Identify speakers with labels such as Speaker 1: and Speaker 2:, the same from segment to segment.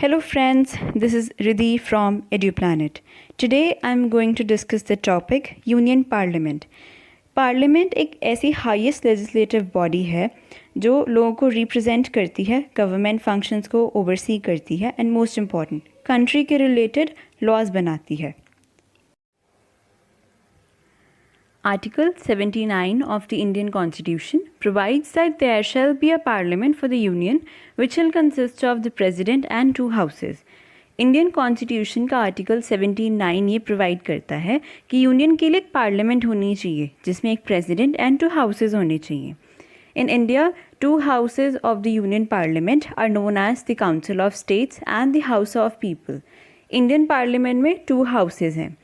Speaker 1: Hello friends, this is Riddhi from EduPlanet. Today I am going to discuss the topic Union Parliament. Parliament एक ऐसी highest legislative body है जो लोगों को represent करती है, गवर्नमेंट फंक्शंस को ओवरसी करती है एंड मोस्ट इम्पॉर्टेंट कंट्री के रिलेटेड लॉज बनाती है. Article 79 of the Indian Constitution provides that there shall be a parliament for the Union which shall consist of the President and two houses. Indian constitution का article 79 ये provide करता है कि union के लिए एक पार्लियामेंट होनी चाहिए जिसमें एक प्रेसिडेंट एंड टू हाउसेज होने चाहिए. In India, two houses of the union parliament are known as the council of states and the house of people. Indian parliament में टू हाउसेज हैं,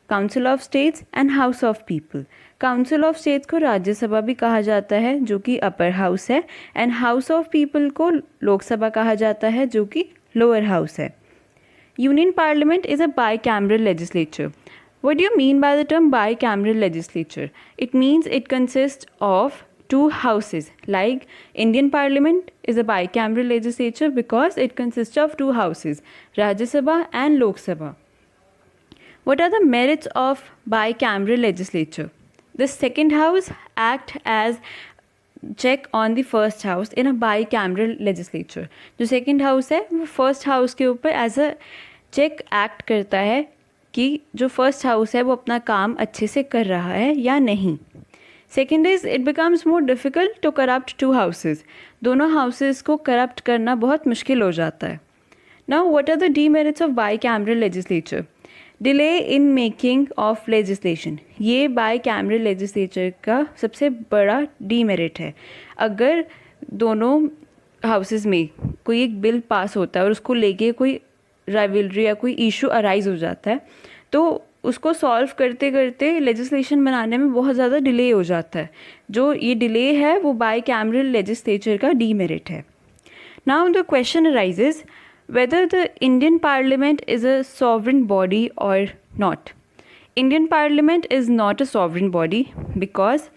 Speaker 1: council of states and house of people. Council of states को राज्यसभा भी कहा जाता है जो कि upper house है, एंड हाउस ऑफ पीपल को लोकसभा कहा जाता है जो कि लोअर हाउस है. Union parliament is a bicameral legislature. What do you mean by the term bicameral legislature? It means it consists of two houses. Like Indian Parliament is a bicameral legislature because it consists of two houses, Rajya Sabha and Lok Sabha. What are the merits of bicameral legislature? The second house act as check on the first house in a bicameral legislature. जो second house है वो first house के ऊपर as a check act करता है कि जो first house है वो अपना काम अच्छे से कर रहा है या नहीं. Second is it becomes more difficult to corrupt two houses. दोनों houses को corrupt करना बहुत मुश्किल हो जाता है. Now what are the demerits of bicameral legislature? Delay in making of legislation. ये बाईकैमरल लेजिस्लेचर का सबसे बड़ा डीमेरिट है. अगर दोनों हाउसेस में कोई एक बिल पास होता है और उसको लेके कोई राइवलरी या कोई इशू अराइज हो जाता है तो उसको सॉल्व करते करते लेजिस्लेशन बनाने में बहुत ज़्यादा डिले हो जाता है. जो ये डिले है वो बाईकैमरल लेजिस्लेचर का डीमेरिट है. Now the question arises whether the Indian Parliament is a sovereign body or not. Indian Parliament is not a sovereign body because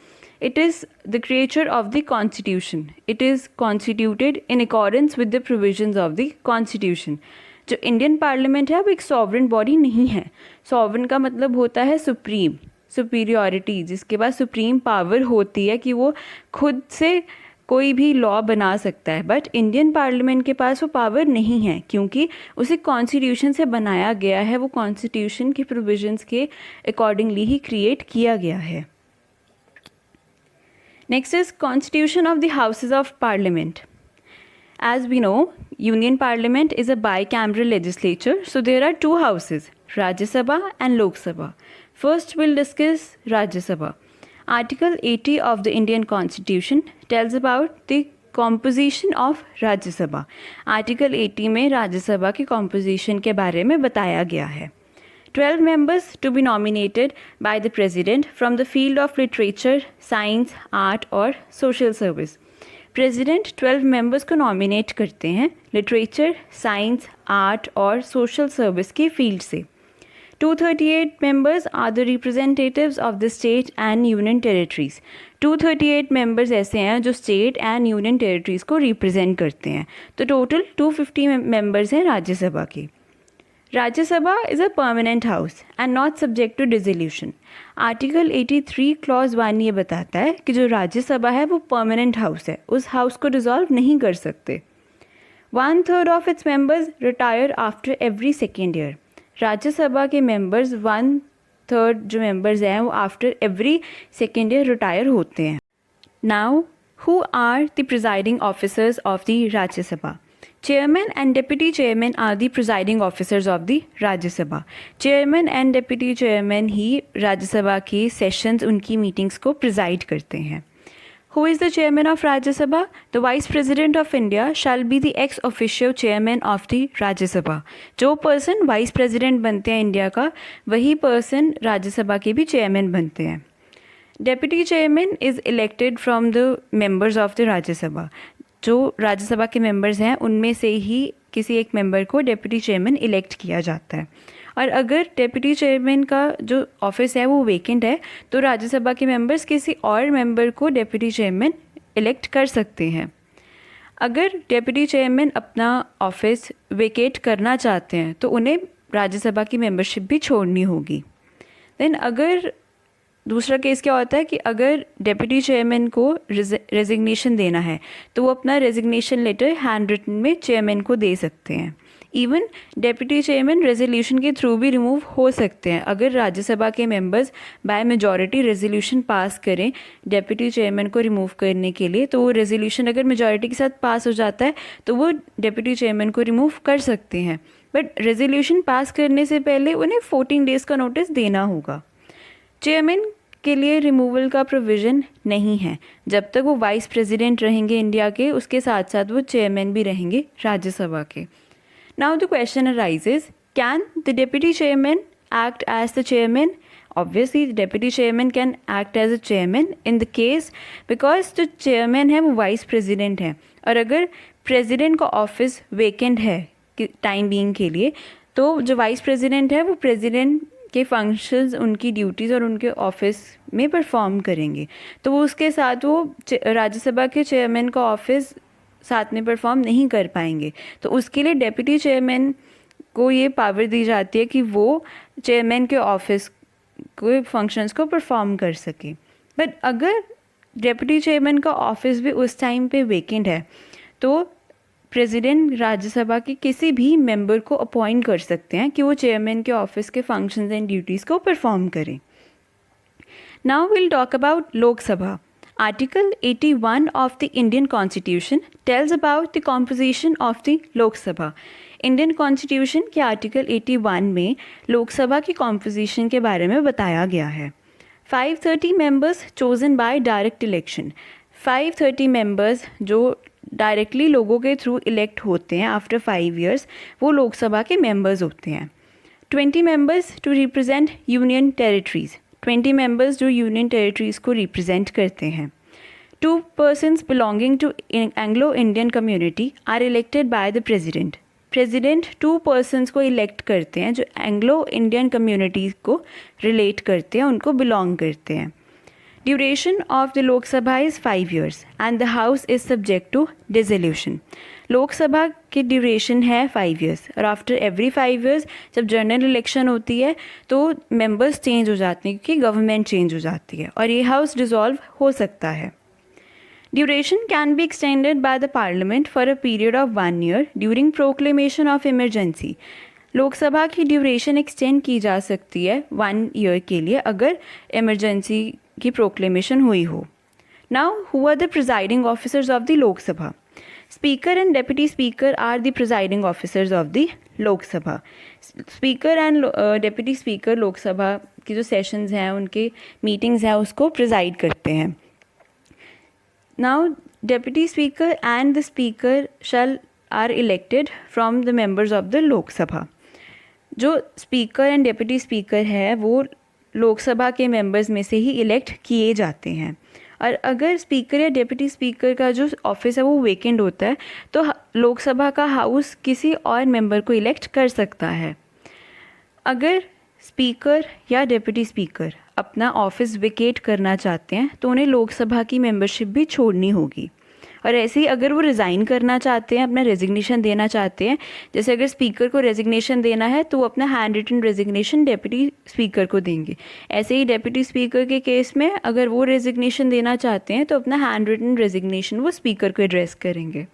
Speaker 1: it is the creature of the Constitution. It is constituted in accordance with the provisions of the Constitution. जो Indian Parliament है वो एक sovereign body नहीं है. Sovereign का मतलब होता है supreme, superiority, जिसके पास supreme power होती है कि वो खुद से कोई भी लॉ बना सकता है. बट इंडियन पार्लियामेंट के पास वो पावर नहीं है क्योंकि उसे कॉन्स्टिट्यूशन से बनाया गया है, वो कॉन्स्टिट्यूशन के प्रोविजंस के अकॉर्डिंगली ही क्रिएट किया गया है. Next is constitution of the houses of parliament. As we know, union parliament is a bicameral legislature, so there are two houses, Rajya Sabha and Lok Sabha. First will discuss Rajya Sabha. Article 80 of the Indian Constitution tells about the composition of Rajya Sabha. Article 80 में राज्य सभा की composition के बारे में बताया गया है. 12 members to be nominated by the President from the field of literature, science, art और social service. President 12 members को nominate करते हैं literature, science, art और social service के field से. 238 members are the representatives of the state and union territories. 238 members ऐसे हैं जो state and union territories को represent करते हैं. तो total 250 members हैं राज्यसभा की. Rajya Sabha is a permanent house and not subject to dissolution. Article 83 clause 1 ये बताता है कि जो राज्यसभा है वो permanent house है, उस house को dissolve नहीं कर सकते. 1/3 of its members retire after every second year. Rajya Sabha के मेंबर्स 1/3 जो मेंबर्स हैं वो after every second year retire होते हैं. Now who are the presiding officers of the Rajya Sabha. Chairman and deputy chairman are the presiding officers of the Rajya Sabha. Chairman and deputy chairman ही राज्यसभा की sessions, उनकी meetings को preside करते हैं. Who is the chairman of Rajya Sabha? The Vice President of India shall be the ex officio chairman of the Rajya Sabha. जो person vice president बनते हैं India का, वही पर्सन राज्यसभा के भी चेयरमैन बनते हैं. Deputy chairman is elected from the members of the Rajya Sabha. जो राज्यसभा के मेंबर्स हैं उनमें से ही किसी एक मेंबर को डेप्यूटी चेयरमैन इलेक्ट किया जाता है. और अगर डेप्यूटी चेयरमैन का जो ऑफिस है वो वेकेंट है तो राज्यसभा के मेंबर्स किसी और मेंबर को डेप्यूटी चेयरमैन इलेक्ट कर सकते हैं. अगर डेप्यूटी चेयरमैन अपना ऑफिस वेकेट करना चाहते हैं तो उन्हें राज्यसभा की मेंबरशिप भी छोड़नी होगी। देन अगर दूसरा केस क्या होता है कि अगर डेप्यूटी चेयरमैन को रेजिग्नेशन देना है तो वो अपना रेजिग्नेशन लेटर हैंड रिटन में चेयरमैन को दे सकते हैं। इवन डेप्यूटी चेयरमैन रेजोल्यूशन के थ्रू भी रिमूव हो सकते हैं। अगर राज्यसभा के members by majority resolution pass करें डेप्यूटी चेयरमैन को रिमूव करने के लिए, तो वो रेजोल्यूशन अगर मेजॉरिटी के साथ पास हो जाता है तो वो डेप्यूटी चेयरमैन को रिमूव कर सकते हैं। बट रेजोल्यूशन पास करने से पहले उन्हें 14 डेज़ का नोटिस देना होगा। चेयरमैन के लिए रिमूवल का प्रोविज़न नहीं है। जब तक वो वाइस प्रेसिडेंट रहेंगे इंडिया के, उसके साथ साथ वो चेयरमैन भी रहेंगे राज्यसभा के। Now the question arises, can the deputy chairman act as the chairman? Obviously the deputy chairman can act as a chairman in the case because जो चेयरमैन है वो वाइस प्रेसिडेंट है, और अगर प्रेसिडेंट का ऑफिस वेकेंट है time being के लिए, तो जो वाइस प्रेसिडेंट है वो प्रेसिडेंट के फंक्शंस, उनकी ड्यूटीज़ और उनके ऑफिस में परफॉर्म करेंगे। तो वो उसके साथ वो राज्यसभा के चेयरमैन का ऑफिस साथ में परफॉर्म नहीं कर पाएंगे। तो उसके लिए डेप्यूटी चेयरमैन को ये पावर दी जाती है कि वो चेयरमैन के ऑफिस के फंक्शंस को परफॉर्म कर सके। बट अगर डेप्यूटी चेयरमैन का ऑफिस भी उस टाइम पे वेकेंट है तो प्रेसिडेंट राज्यसभा के किसी भी मेंबर को अपॉइंट कर सकते हैं कि वो चेयरमैन के ऑफिस के फंक्शंस एंड ड्यूटीज़ को परफॉर्म करें। Now will talk about Lok Sabha. Article 81 of the Indian Constitution tells about the composition of the Lok Sabha. Indian Constitution के Article 81 में लोकसभा की composition के बारे में बताया गया है। 530 members chosen by direct election. 530 members जो डायरेक्टली लोगों के थ्रू इलेक्ट होते हैं आफ्टर 5 years, वो लोकसभा के मेंबर्स होते हैं। 20 members to represent union territories, 20 members जो यूनियन टेरिटरीज़ को रिप्रेजेंट करते हैं। 2 persons belonging to Anglo Indian community are elected by the president. President 2 persons को इलेक्ट करते हैं जो एंग्लो इंडियन कम्युनिटी को रिलेट करते हैं, उनको बिलोंग करते हैं। Duration of the Lok Sabha is 5 years and the house is subject to dissolution. Lok Sabha की ड्यूरेशन है 5 years और आफ्टर एवरी 5 years जब जनरल इलेक्शन होती है तो मेंबर्स चेंज हो जाते हैं क्योंकि गवर्नमेंट चेंज हो जाती है और ये हाउस डिसॉल्व हो सकता है। Duration can be extended by the parliament for a period of 1 year during proclamation of emergency. Lok Sabha की ड्यूरेशन एक्सटेंड की जा सकती है 1 year के लिए अगर इमरजेंसी की प्रोक्लेमेशन हुई हो। Now who are the presiding officers of the Lok Sabha? Speaker and deputy speaker are the presiding officers of the Lok Sabha. Speaker and deputy speaker Lok Sabha की जो सेशंस हैं, उनके मीटिंग्स हैं, उसको प्रिजाइड करते हैं। Now deputy speaker and the speaker shall are elected from the members of the Lok Sabha. जो speaker and deputy speaker है वो लोकसभा के मेंबर्स में से ही इलेक्ट किए जाते हैं। और अगर स्पीकर या डेप्यूटी स्पीकर का जो ऑफिस है वो वेकेंट होता है तो लोकसभा का हाउस किसी और मेंबर को इलेक्ट कर सकता है। अगर स्पीकर या डेप्यूटी स्पीकर अपना ऑफिस वेकेट करना चाहते हैं तो उन्हें लोकसभा की मेंबरशिप भी छोड़नी होगी। और ऐसे ही अगर वो रिज़ाइन करना चाहते हैं, अपना रेजिग्नेशन देना चाहते हैं, जैसे अगर स्पीकर को रेजिग्नेशन देना है तो वो अपना handwritten resignation deputy speaker को देंगे। ऐसे ही डेप्यूटी स्पीकर के केस में अगर वो रेजिग्नेशन देना चाहते हैं तो अपना हैंड रिटन रेजिग्नेशन वो स्पीकर को एड्रेस करेंगे।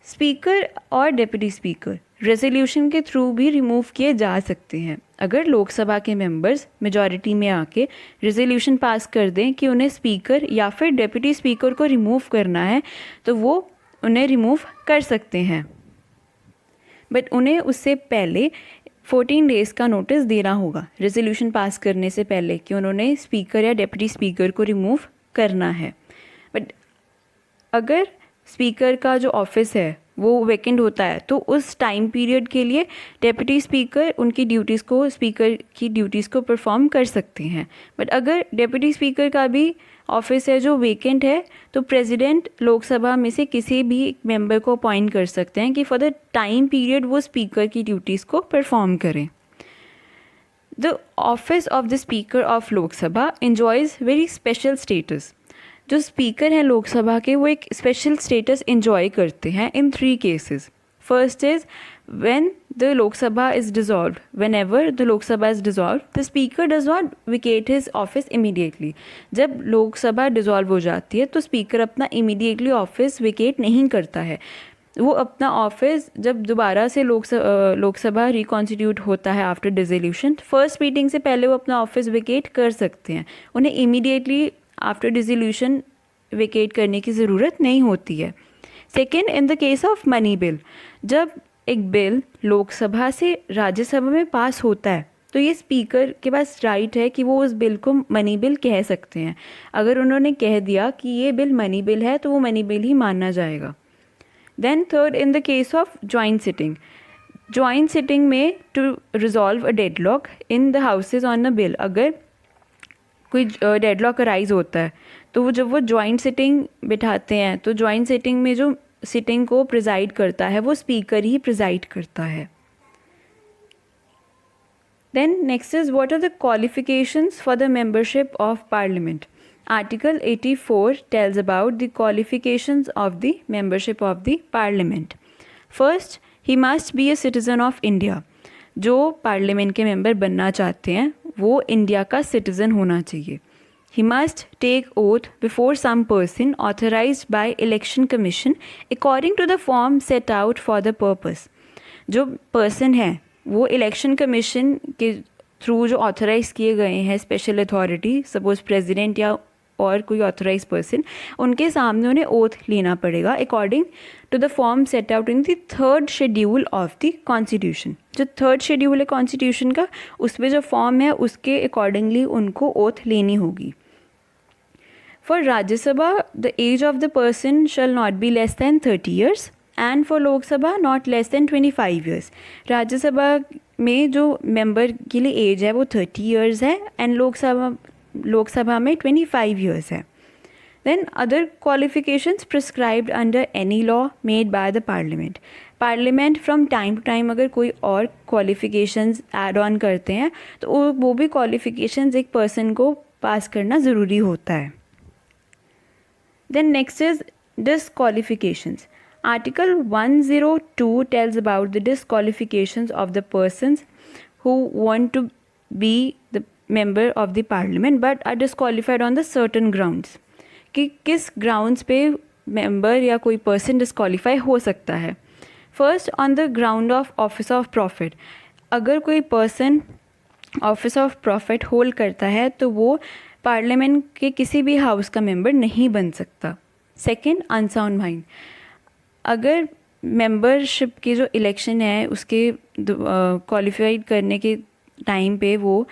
Speaker 1: स्पीकर और डेप्यूटी स्पीकर रेजोल्यूशन के थ्रू भी रिमूव किए जा सकते हैं। अगर लोकसभा के मेंबर्स मेजॉरिटी में आके रेजोल्यूशन पास कर दें कि उन्हें स्पीकर या फिर डेप्यूटी स्पीकर को रिमूव करना है तो वो उन्हें रिमूव कर सकते हैं, बट उन्हें उससे पहले 14 डेज़ का नोटिस देना होगा रेजोल्यूशन पास करने से पहले कि उन्होंने स्पीकर या डेप्यूटी स्पीकर को रिमूव करना है। बट अगर स्पीकर का जो ऑफिस है वो वेकेंट होता है तो उस टाइम पीरियड के लिए डेप्यूटी स्पीकर उनकी ड्यूटीज़ को, स्पीकर की ड्यूटीज़ को परफॉर्म कर सकते हैं। बट अगर डेप्यूटी स्पीकर का भी ऑफिस है जो वेकेंट है तो प्रेसिडेंट लोकसभा में से किसी भी एक मेंबर को अपॉइंट कर सकते हैं कि फॉर द टाइम पीरियड वो स्पीकर की ड्यूटीज़ को परफॉर्म करें। The office of the speaker of Lok Sabha enjoys very special status. जो स्पीकर हैं लोकसभा के वो एक स्पेशल स्टेटस एंजॉय करते हैं इन 3 cases. First is when the Lok Sabha is dissolved, whenever the Lok Sabha is dissolved, the speaker does not vacate his office immediately. जब लोक सभा डिसॉल्व हो जाती है तो स्पीकर अपना इमीडिएटली ऑफिस वेकेट नहीं करता है. वो अपना ऑफिस जब दोबारा से लोकसभा रिकॉन्स्टिट्यूट होता है आफ्टर डिसोल्यूशन, फर्स्ट मीटिंग से पहले वो अपना ऑफिस वेकेट कर सकते हैं. उन्हें इमीडिएटली आफ्टर डिसोल्यूशन वेकेट करने की ज़रूरत नहीं होती है. Second, in the case of money bill, जब एक बिल लोकसभा से राज्यसभा में पास होता है तो ये स्पीकर के पास राइट है कि वो उस बिल को मनी बिल कह सकते हैं. अगर उन्होंने कह दिया कि ये बिल मनी बिल है तो वो मनी बिल ही माना जाएगा. Then third, in the case of joint sitting, joint sitting में to resolve a deadlock in the houses on a bill, अगर कोई डेडलॉक अराइज होता है तो वो जब वो जॉइंट सिटिंग बिठाते हैं तो जॉइंट सिटिंग में जो सिटिंग को प्रिजाइड करता है वो स्पीकर ही प्रिजाइड करता है. Then next is what are the qualifications for the membership of parliament. Article 84 tells about the qualifications of the membership of the parliament. First, he must be a citizen of India. जो parliament के member बनना चाहते हैं वो India का citizen होना चाहिए. He must take oath before some person authorized by election commission according to the form set out for the purpose. जो पर्सन है वो इलेक्शन कमीशन के थ्रू जो ऑथराइज किए गए हैं स्पेशल अथॉरिटी, सपोज प्रेसिडेंट या और कोई ऑथराइज पर्सन, उनके सामने उन्हें ओथ लेना पड़ेगा according to the form set out in the 3rd schedule of the constitution. जो 3rd शेड्यूल है कॉन्स्टिट्यूशन का, उसमें जो फॉर्म है उसके अकॉर्डिंगली उनको ओथ लेनी होगी. For Rajya Sabha, the age of the person shall not be less than 30 years and for Lok Sabha not less than 25 years. राज्य सभा में जो मेंबर के लिए एज है वो 30 years है एंड लोकसभा में 25 years है. Then other qualifications prescribed under any law made by the parliament. Parliament from time to time अगर कोई और क्वालिफिकेशंस ऐड ऑन करते हैं तो वो भी क्वालिफिकेशंस एक पर्सन को पास करना ज़रूरी होता है. Then next is disqualifications. Article 102 tells about the disqualifications of the persons who want to be the member of the parliament but are disqualified on the certain grounds. कि किस grounds पे member या कोई person disqualify हो सकता है. First, on the ground of office of profit. अगर कोई person office of profit hold करता है तो वो पार्लियामेंट के किसी भी हाउस का मेंबर नहीं बन सकता. Second, unsound mind. अगर मेंबरशिप की जो इलेक्शन है उसके क्वालिफाइड करने के टाइम पे वो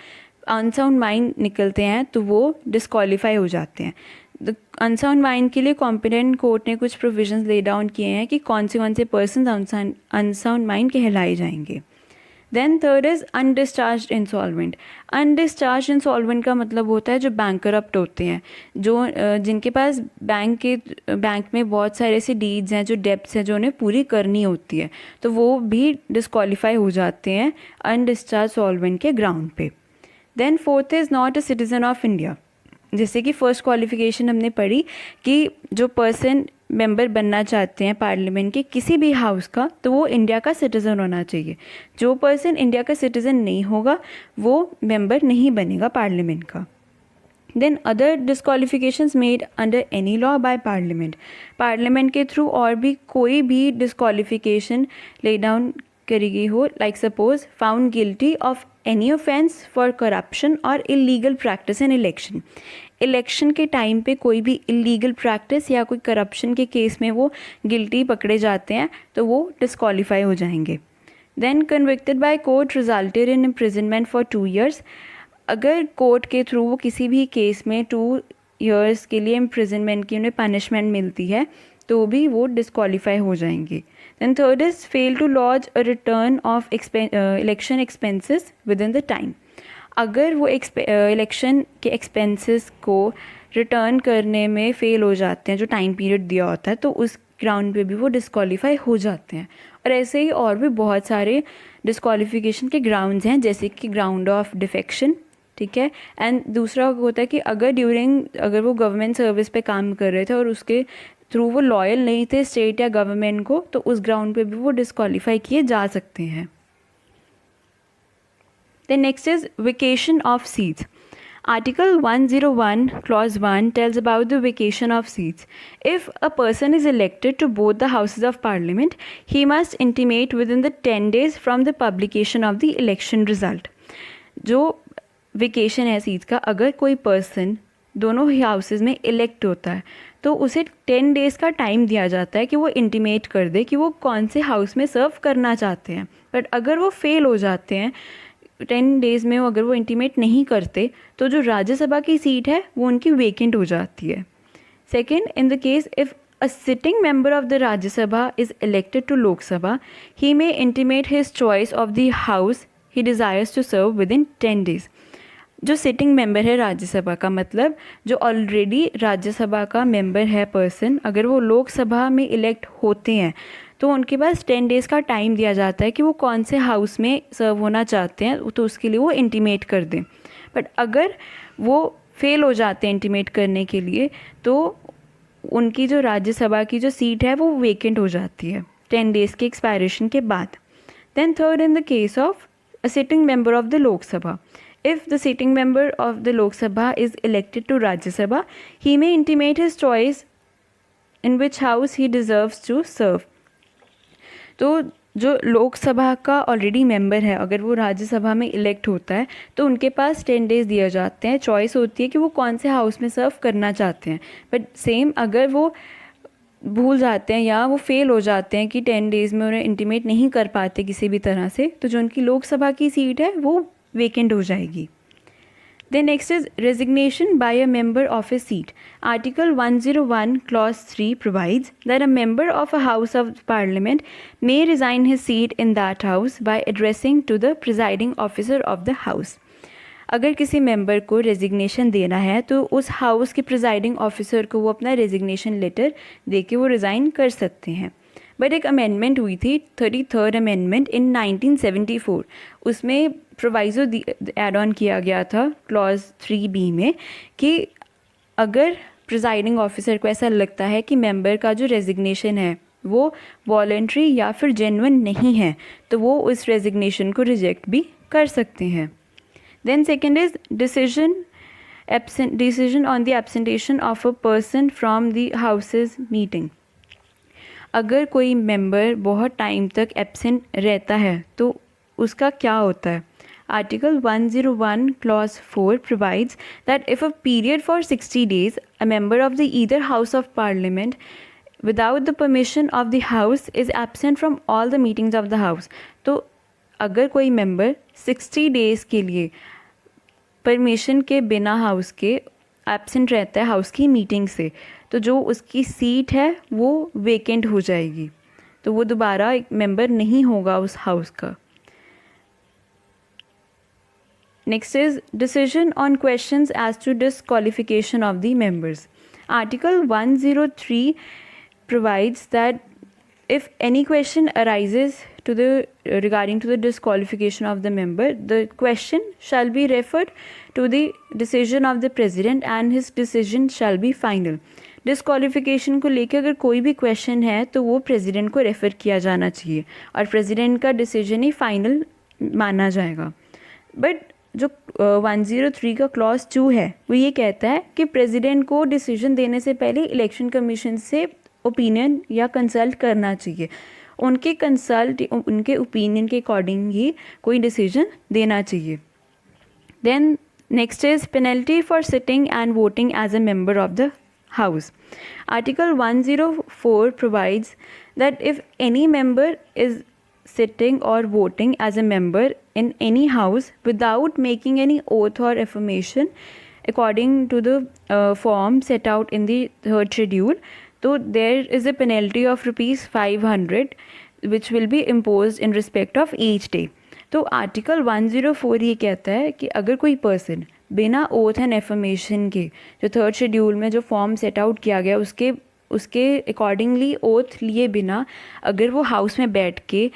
Speaker 1: अनसाउंड माइंड निकलते हैं तो वो डिस्क्वालीफाई हो जाते हैं. अनसाउंड माइंड के लिए कॉम्पिटेंट कोर्ट ने कुछ प्रोविजंस ले डाउन किए हैं कि कौन से पर्सन अनसाउंड माइंड कहलाए जाएंगे. Then third is undischarged insolvent. Undischarged insolvent का मतलब होता है जो बैंकरप्ट होते हैं, जो जिनके पास बैंक में बहुत सारे ऐसे डीड्स हैं, जो डेब्ट्स हैं जो उन्हें पूरी करनी होती है, तो वो भी डिस्क्वालीफाई हो जाते हैं अनडिस्चार्ज सॉल्वेंट के ग्राउंड पे. Then fourth is not a citizen of India. जैसे कि फर्स्ट क्वालिफिकेशन हमने पढ़ी कि जो पर्सन मेंबर बनना चाहते हैं पार्लियामेंट के किसी भी हाउस का तो वो इंडिया का सिटीज़न होना चाहिए. जो पर्सन इंडिया का सिटीज़न नहीं होगा वो मेंबर नहीं बनेगा पार्लियामेंट का. Then other disqualifications made under any law by parliament. Parliament के थ्रू और भी कोई भी डिस्क्वालिफिकेशन ले डाउन करी गई हो, like suppose found guilty of any offence for corruption और illegal practice in election. Election के टाइम पे कोई भी इलीगल प्रैक्टिस या कोई करप्शन के केस में वो गिल्टी पकड़े जाते हैं तो वो डिस्क्वालीफाई हो जाएंगे. Then convicted by court resulted in imprisonment for 2 years. अगर कोर्ट के थ्रू वो किसी भी केस में 2 years के लिए इम्प्रिजनमेंट की उन्हें पनिशमेंट मिलती है तो भी वो डिस्क्वालीफाई हो जाएंगे. Then third is fail to lodge a return of election expenses within the time. अगर वो इलेक्शन के एक्सपेंसेस को रिटर्न करने में फ़ेल हो जाते हैं जो टाइम पीरियड दिया होता है तो उस ग्राउंड पे भी वो डिस्क्वालीफाई हो जाते हैं. और ऐसे ही और भी बहुत सारे डिस्क्वालिफिकेशन के ग्राउंड्स हैं, जैसे कि ग्राउंड ऑफ डिफेक्शन, ठीक है। एंड दूसरा होता है कि अगर वो गवर्नमेंट सर्विस पे काम कर रहे थे और उसके थ्रू वो लॉयल नहीं थे स्टेट या गवर्नमेंट को, तो उस ग्राउंड पे भी वो डिस्क्वालीफाई किए जा सकते हैं। Then next is vacation of seats. Article 101 clause 1 tells about the vacation of seats. If a person is elected to both the houses of parliament, he must intimate within the 10 days from the publication of the election result. जो vacation है seats का, अगर कोई person दोनों ही houses में elect होता है तो उसे 10 डेज़ का टाइम दिया जाता है कि वो इंटीमेट कर दे कि वो कौन से हाउस में सर्व करना चाहते हैं। बट अगर वो फेल हो जाते हैं 10 डेज़ में, अगर वो इंटीमेट नहीं करते तो जो राज्यसभा की सीट है वो उनकी वेकेंट हो जाती है। Second, in the case if a sitting member of the Rajya Sabha is elected to Lok Sabha, he may intimate his choice of the house he desires to serve within 10 days. जो sitting member है राज्यसभा का, मतलब जो already Rajya Sabha का member है person, अगर वो लोकसभा में इलेक्ट होते हैं तो उनके पास 10 डेज़ का टाइम दिया जाता है कि वो कौन से हाउस में सर्व होना चाहते हैं, तो उसके लिए वो इंटीमेट कर दें। बट अगर वो फेल हो जाते हैं इंटीमेट करने के लिए तो उनकी जो राज्यसभा की जो सीट है वो वेकेंट हो जाती है 10 डेज़ के एक्सपायरेशन के बाद। Then third, in the case of a sitting member of the Lok Sabha, if the sitting member of the Lok Sabha is elected to Rajya Sabha, he may intimate his choice in which house he deserves to serve. तो जो लोकसभा का already member है, अगर वो राज्यसभा में elect होता है तो उनके पास 10 डेज़ दिए जाते हैं, चॉइस होती है कि वो कौन से हाउस में सर्व करना चाहते हैं। बट सेम अगर वो भूल जाते हैं या वो फेल हो जाते हैं कि 10 डेज़ में उन्हें इंटीमेट नहीं कर पाते किसी भी तरह से, तो जो उनकी लोकसभा की सीट है वो वेकेंट हो जाएगी। Then next is resignation by a member of a seat. Article 101 clause 3 provides that a member of a house of parliament may resign his seat in that house by addressing to the presiding officer of the house. अगर किसी member को resignation देना है तो उस house के presiding officer को वो अपना रेजिग्नेशन लेटर दे के वो रिज़ाइन कर सकते हैं। बट एक अमेंडमेंट हुई थी 33rd अमेंडमेंट इन 1974, उसमें प्रोवाइजो एड ऑन किया गया था क्लॉज 3B में कि अगर प्रिजाइडिंग ऑफिसर को ऐसा लगता है कि मेंबर का जो रेजिग्नेशन है वो वॉलंटरी या फिर जेन्युइन नहीं है तो वो उस रेजिग्नेशन को रिजेक्ट भी कर सकते हैं। Then second is decision on the absentation of a person from the houses meeting. अगर कोई मेंबर बहुत टाइम तक एब्सेंट रहता है तो उसका क्या होता है। Article 101 clause 4 provides that if a period for 60 days a member of the either house of parliament without the permission of the house is absent from all the meetings of the house, तो अगर कोई member 60 days के लिए permission के बिना house के absent रहता है हाउस की मीटिंग से, तो जो उसकी सीट है वो वेकेंट हो जाएगी, तो वो दोबारा एक मेंबर नहीं होगा उस हाउस का। Next is decision on questions as to disqualification of the members. Article 103 provides that if any question arises regarding to the disqualification of the member, the question shall be referred to the decision of the president and his decision shall be final. Disqualification को लेकर अगर कोई भी question है तो वो president को refer किया जाना चाहिए और प्रेसिडेंट का डिसीजन ही फाइनल माना जाएगा। बट जो 103 का क्लॉज 2 है वो ये कहता है कि प्रेसिडेंट को डिसीजन देने से पहले इलेक्शन कमीशन से ओपिनियन या कंसल्ट करना चाहिए, उनके ओपिनियन के अकॉर्डिंग ही कोई डिसीजन देना चाहिए। Then next is penalty for sitting and voting as a member of the house. Article 104 provides that if any member is sitting or voting as a member in any house without making any oath or affirmation according to the form set out in the 3rd schedule, so there is a penalty of ₹500 which will be imposed in respect of each day. तो article 104 ये कहता है कि अगर कोई person बिना oath and affirmation के जो 3rd शेड्यूल में जो फॉर्म सेट आउट किया गया उसके अकॉर्डिंगली ओथ लिए बिना अगर वो हाउस में बैठ के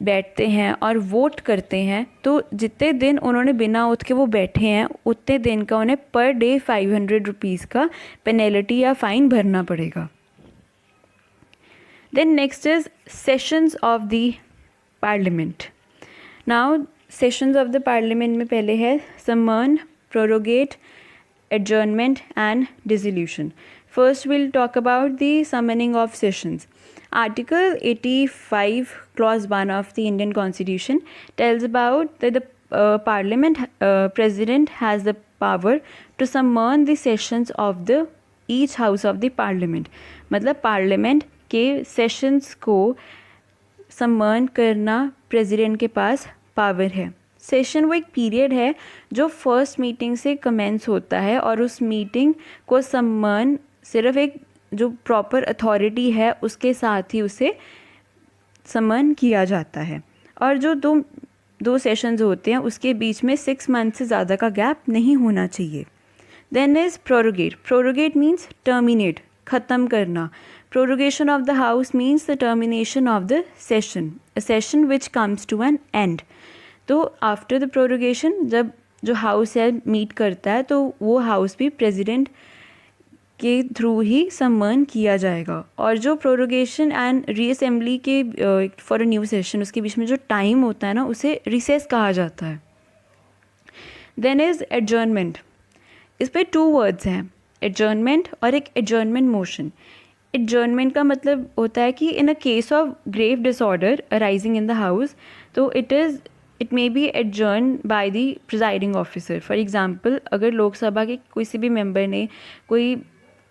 Speaker 1: बैठते हैं और वोट करते हैं, तो जितने दिन उन्होंने बिना ओथ के वो बैठे हैं उतने दिन का उन्हें पर डे 500 रुपीज़ का पेनल्टी या फ़ाइन भरना पड़ेगा। Then next is sessions of the parliament. Now sessions of the parliament में पहले है समन, प्रोरोगेट, adjournment and dissolution. First we'll talk about the summoning of sessions. Article 85 clause 1 of the Indian Constitution tells about that the parliament president has the power to summon the sessions of the each house of the parliament. मतलब parliament के sessions को सम्मान करना president के पास power है। Session वो एक period है जो फर्स्ट मीटिंग से कमेंस होता है और उस मीटिंग को सम्मान सिर्फ एक जो प्रॉपर अथॉरिटी है उसके साथ ही उसे सम्मान किया जाता है। और जो दो सेशंस होते हैं उसके बीच में 6 मंथ से ज़्यादा का गैप नहीं होना चाहिए। Then is prorogate. Prorogate means terminate, ख़त्म करना। Prorogation of the house means the termination of the session, a session which comes to an end. तो आफ्टर द प्रोरोगेशन जब जो हाउस है मीट करता है तो वो हाउस भी प्रेसिडेंट के थ्रू ही सम्मान किया जाएगा। और जो प्रोरोगेशन एंड रीअसेंबली के फॉर अ न्यू सेशन उसके बीच में जो टाइम होता है ना उसे रिसेस कहा जाता है। Then is adjournment. इस पर 2 वर्ड्स हैं, एडजर्नमेंट और एक एडजर्नमेंट मोशन। एडजर्नमेंट का मतलब होता है कि in a case of grave disorder arising in the house, तो it may be adjourn by the presiding officer. For example अगर लोकसभा के किसी भी मेंबर ने कोई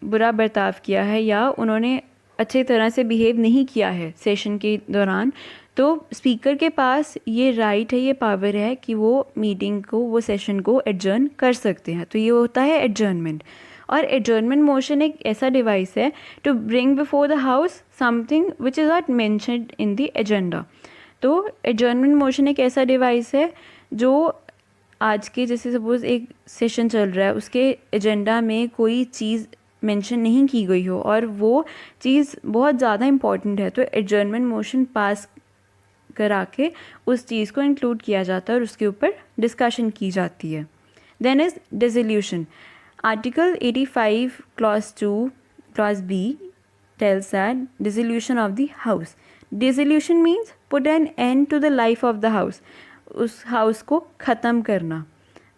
Speaker 1: बुरा बर्ताव किया है या उन्होंने अच्छे तरह से बिहेव नहीं किया है सेशन के दौरान, तो स्पीकर के पास ये राइट है, ये पावर है कि वो मीटिंग को, वो सेशन को एडजर्न कर सकते हैं। तो ये होता है एडजर्नमेंट। और एडजर्नमेंट मोशन एक ऐसा डिवाइस है to bring before the house something which is not mentioned in the agenda. तो एडजर्नमेंट मोशन एक ऐसा डिवाइस है जो आज के, जैसे सपोज़ एक सेशन चल रहा है उसके एजेंडा में कोई चीज़ मेंशन नहीं की गई हो और वो चीज़ बहुत ज़्यादा इम्पॉर्टेंट है, तो एडजर्नमेंट मोशन पास करा के उस चीज़ को इंक्लूड किया जाता है और उसके ऊपर डिस्कशन की जाती है। Then is dissolution. Article 85 clause 2 clause B tells that dissolution of the house. Dissolution means put an end to the life of the house. उस हाउस को ख़त्म करना,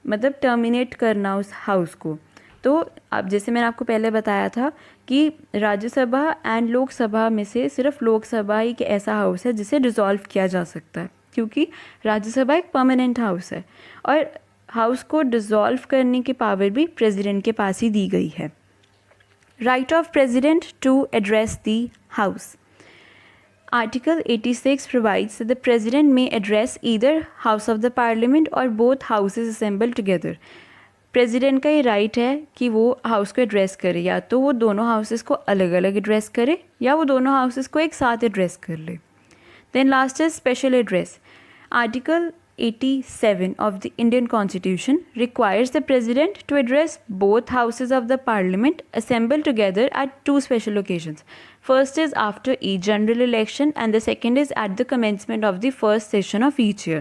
Speaker 1: मतलब टर्मिनेट करना उस हाउस को। तो अब जैसे मैंने आपको पहले बताया था कि राज्यसभा एंड लोकसभा में से सिर्फ लोकसभा एक ऐसा हाउस है जिसे डिसॉल्व किया जा सकता है, क्योंकि राज्यसभा एक परमानेंट हाउस है और हाउस को डिसॉल्व करने की पावर भी प्रेसिडेंट के पास ही दी गई है। Right of president to address the house. Article 86 provides that the president may address either house of the parliament or both houses assemble together. President का ये राइट है कि वो हाउस को एड्रेस करे, या तो वो दोनों हाउसेस को अलग अलग एड्रेस करे या वो दोनों हाउसेस को एक साथ एड्रेस कर ले। Then last is special address. Article 87 of the Indian Constitution requires the President to address both houses of the Parliament assembled together at 2 special occasions. First is after each general election and the second is at the commencement of the first session of each year.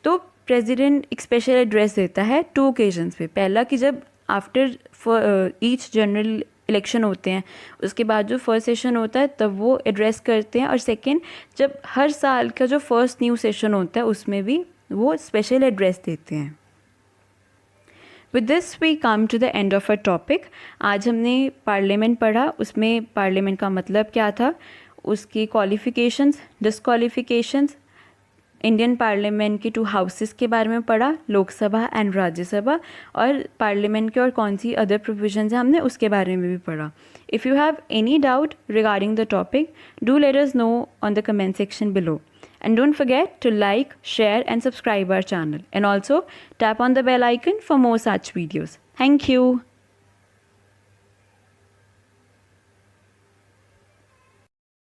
Speaker 1: तो President एक special address देता है 2 occasions पे। पहला कि जब after each general election होते हैं उसके बाद जो फर्स्ट सेशन होता है तब वो एड्रेस करते हैं, और सेकेंड जब हर साल का जो फर्स्ट न्यू सेशन होता है उसमें भी वो स्पेशल एड्रेस देते हैं। With this we come to the end of a topic. आज हमने पार्लियामेंट पढ़ा, उसमें पार्लियामेंट का मतलब क्या था, उसकी क्वालिफिकेशंस, डिसक्वालिफिकेशंस, इंडियन पार्लियामेंट के 2 हाउसेस के बारे में पढ़ा, लोकसभा एंड राज्यसभा, और पार्लियामेंट के और कौन सी अदर प्रोविजंस हैं हमने उसके बारे में भी पढ़ा। If you have any doubt regarding the topic, do let us know on the comment section below. And don't forget to like, share and subscribe our channel, and also tap on the bell icon for more such videos. Thank you.